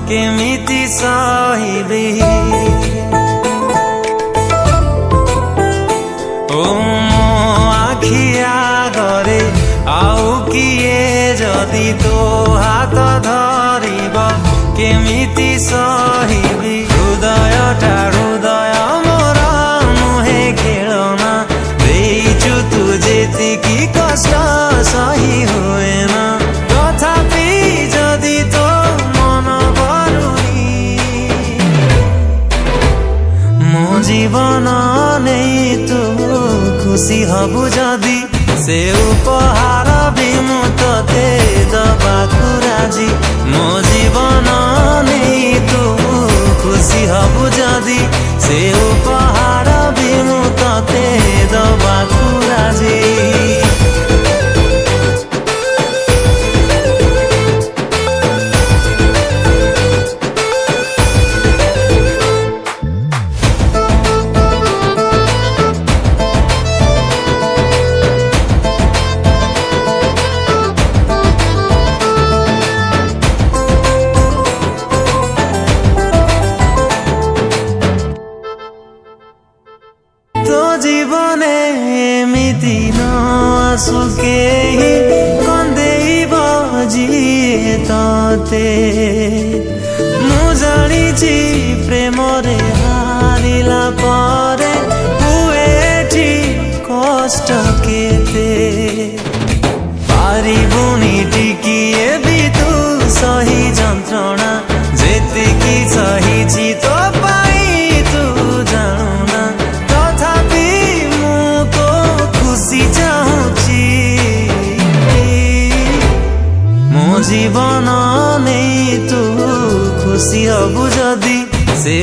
केमिति सहिबी ओ मो आखि आगरे आउ किए जदि तो हाथ धरिब केमिति सहिबी हृदयटा हृदय मोर नुहे खेलना देइछु तु जेतिकी कष्ट सही हुएन तथापि जदि तो मन बरुनी मो जीवन नहीं तू खुशी हबु जदि से उपहार भी मु तोते दबाकु राजी मो जीवन नहीं तू खुशी हबु जदि से उपहार भी मु तोते दबाकु राजी तो जीवने एमिति न आसु केही कंदेइब जिए तते मु जानिछि प्रेम रे हारिला परे हुएठी कष्ट केते पारिबुनी टिकिए भी तू सही जंत्रणा जेतिकी सहिछि तो पाई तू जानुना मो जीवन नहीं तू खुशी हबु जदि से